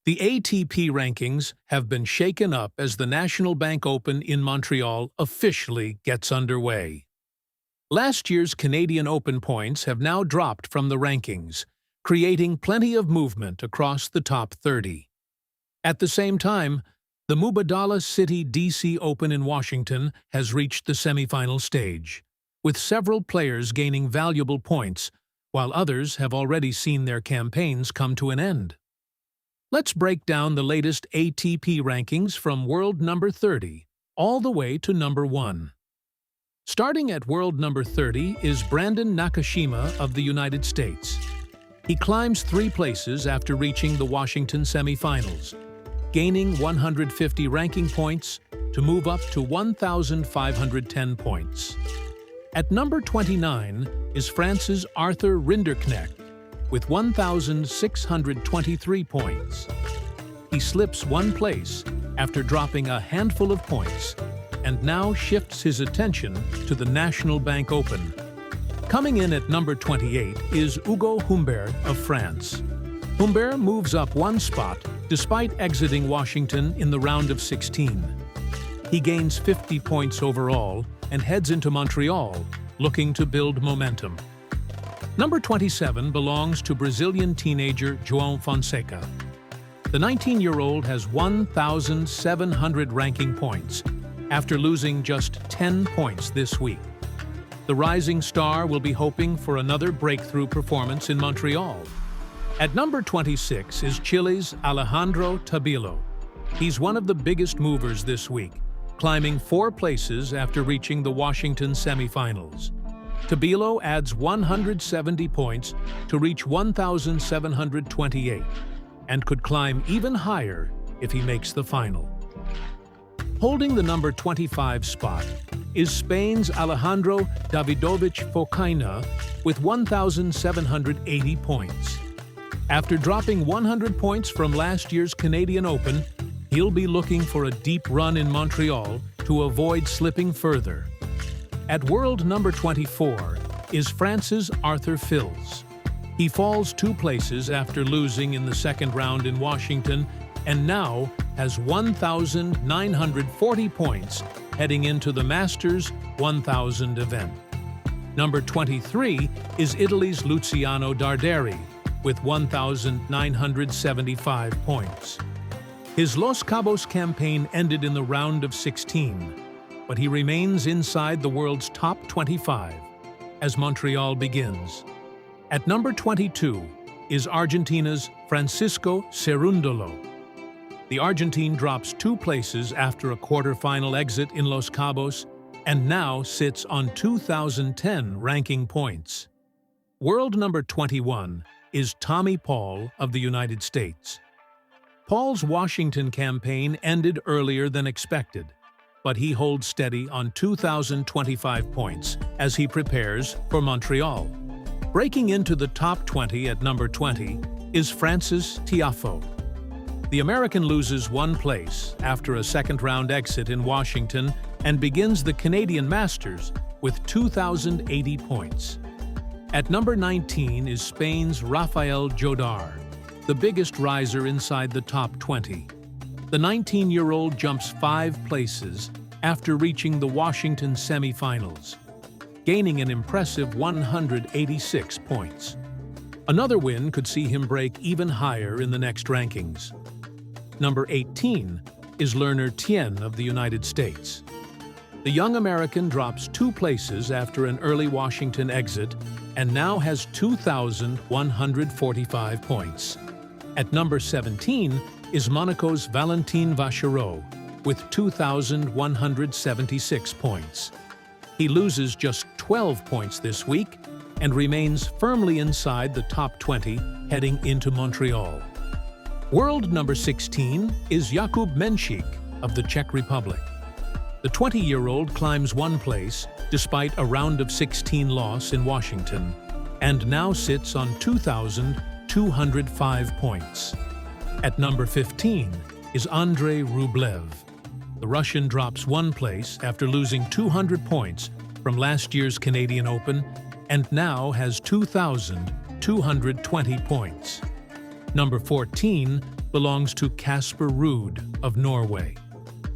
The ATP rankings have been shaken up as the National Bank Open in Montreal officially gets underway. Last year's Canadian Open points have now dropped from the rankings, creating plenty of movement across the top 30. At the same time, the Mubadala City DC Open in Washington has reached the semifinal stage, with several players gaining valuable points, while others have already seen their campaigns come to an end. Let's break down the latest ATP rankings from world number 30 all the way to number 1. Starting at world number 30 is Brandon Nakashima of the United States. He climbs 3 places after reaching the Washington semifinals, gaining 150 ranking points to move up to 1,510 points. At number 29 is France's Arthur Rinderknecht with 1,623 points. He slips 1 place after dropping a handful of points and now shifts his attention to the National Bank Open. Coming in at number 28 is Ugo Humbert of France. Humbert moves up 1 spot despite exiting Washington in the round of 16. He gains 50 points overall and heads into Montreal, looking to build momentum. Number 27 belongs to Brazilian teenager João Fonseca. The 19-year-old has 1,700 ranking points after losing just 10 points this week. The rising star will be hoping for another breakthrough performance in Montreal. At number 26 is Chile's Alejandro Tabilo. He's one of the biggest movers this week, climbing 4 places after reaching the Washington semifinals. Tabilo adds 170 points to reach 1,728 and could climb even higher if he makes the final. Holding the number 25 spot is Spain's Alejandro Davidovich Fokina with 1,780 points. After dropping 100 points from last year's Canadian Open, he'll be looking for a deep run in Montreal to avoid slipping further. At world number 24 is France's Arthur Fils. He falls 2 places after losing in the second round in Washington and now has 1,940 points heading into the Masters 1000 event. Number 23 is Italy's Luciano Darderi with 1,975 points. His Los Cabos campaign ended in the round of 16, but he remains inside the world's top 25 as Montreal begins. At number 22 is Argentina's Francisco Cerundolo. The Argentine drops 2 places after a quarter-final exit in Los Cabos and now sits on 2,010 ranking points. World number 21 is Tommy Paul of the United States. Paul's Washington campaign ended earlier than expected, but he holds steady on 2,025 points as he prepares for Montreal. Breaking into the top 20 at number 20 is Francis Tiafoe. The American loses 1 place after a second-round exit in Washington and begins the Canadian Masters with 2,080 points. At number 19 is Spain's Rafael Jódar, the biggest riser inside the top 20. The 19-year-old jumps 5 places after reaching the Washington semifinals, gaining an impressive 186 points. Another win could see him break even higher in the next rankings. Number 18 is Lerner Tien of the United States. The young American drops 2 places after an early Washington exit and now has 2,145 points. At number 17 is Monaco's Valentin Vachereau with 2,176 points. He loses just 12 points this week and remains firmly inside the top 20 heading into Montreal. World number 16 is Jakub Mensik of the Czech Republic. The 20-year-old climbs 1 place despite a round of 16 loss in Washington and now sits on 2,205 points. At number 15 is Andrei Rublev. The Russian drops 1 place after losing 200 points from last year's Canadian Open and now has 2,220 points. Number 14 belongs to Casper Ruud of Norway.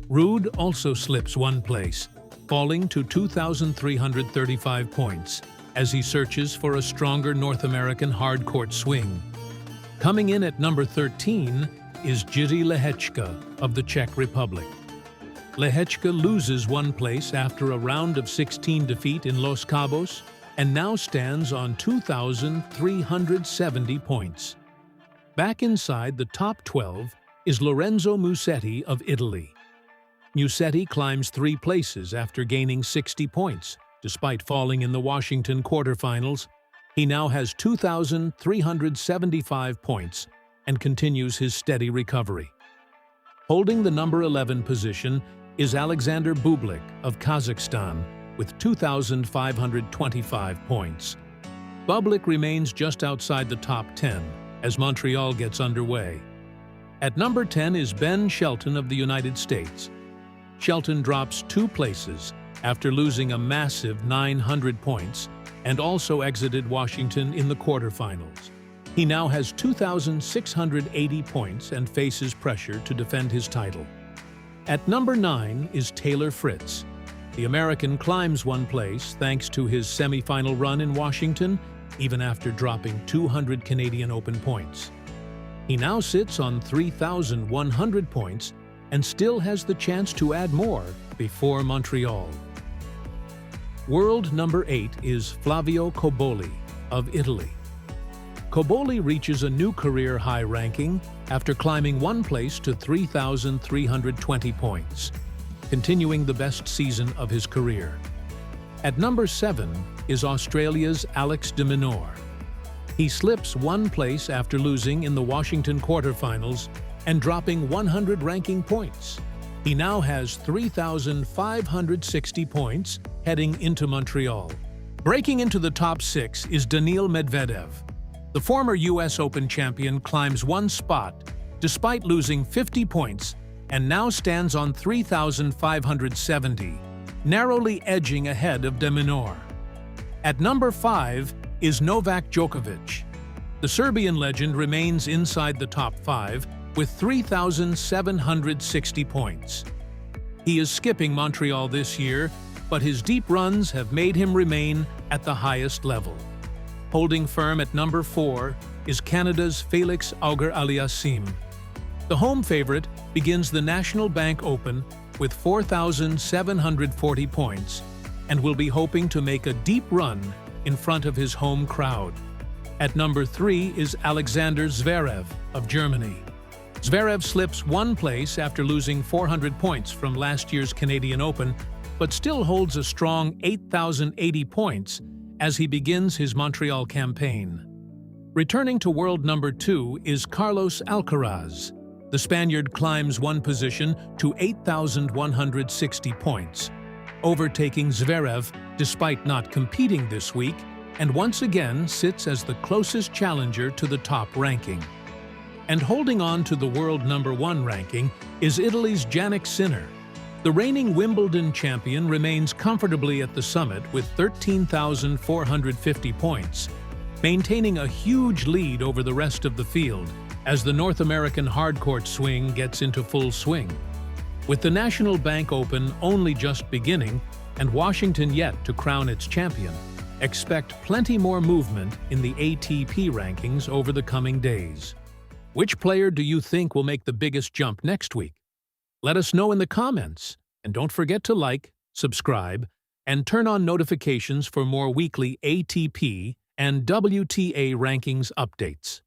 Ruud also slips one place, falling to 2,335 points as he searches for a stronger North American hard-court swing. Coming in at number 13 is Jiří Lehečka of the Czech Republic. Lehečka loses one place after a round of 16 defeat in Los Cabos and now stands on 2,370 points. Back inside the top 12 is Lorenzo Musetti of Italy. Musetti climbs 3 places after gaining 60 points. Despite falling in the Washington quarterfinals, he now has 2,375 points and continues his steady recovery. Holding the number 11 position is Alexander Bublik of Kazakhstan with 2,525 points. Bublik remains just outside the top 10 as Montreal gets underway. At number 10 is Ben Shelton of the United States. Shelton drops 2 places after losing a massive 900 points and also exited Washington in the quarterfinals. He now has 2,680 points and faces pressure to defend his title. At number 9 is Taylor Fritz. The American climbs one place thanks to his semifinal run in Washington, even after dropping 200 Canadian Open points. He now sits on 3,100 points and still has the chance to add more before Montreal. World number 8 is Flavio Cobolli of Italy. Cobolli reaches a new career high ranking after climbing one place to 3,320 points, continuing the best season of his career. At number 7 is Australia's Alex de Minaur. He slips one place after losing in the Washington quarterfinals and dropping 100 ranking points. He now has 3,560 points heading into Montreal. Breaking into the top 6 is Daniil Medvedev. The former US Open champion climbs one spot despite losing 50 points and now stands on 3,570, narrowly edging ahead of de Minaur. At number 5 is Novak Djokovic. The Serbian legend remains inside the top 5 with 3,760 points. He is skipping Montreal this year, but his deep runs have made him remain at the highest level. Holding firm at number 4 is Canada's Félix Auger-Aliassime. The home favorite begins the National Bank Open with 4,740 points and will be hoping to make a deep run in front of his home crowd. At number 3 is Alexander Zverev of Germany. Zverev slips one place after losing 400 points from last year's Canadian Open, but still holds a strong 8,080 points as he begins his Montreal campaign. Returning to world number 2 is Carlos Alcaraz. The Spaniard climbs one position to 8,160 points, overtaking Zverev despite not competing this week, and once again sits as the closest challenger to the top ranking. And holding on to the world number 1 ranking is Italy's Jannik Sinner. The reigning Wimbledon champion remains comfortably at the summit with 13,450 points, maintaining a huge lead over the rest of the field as the North American hardcourt swing gets into full swing. With the National Bank Open only just beginning and Washington yet to crown its champion, expect plenty more movement in the ATP rankings over the coming days. Which player do you think will make the biggest jump next week? Let us know in the comments, and don't forget to like, subscribe, and turn on notifications for more weekly ATP and WTA rankings updates.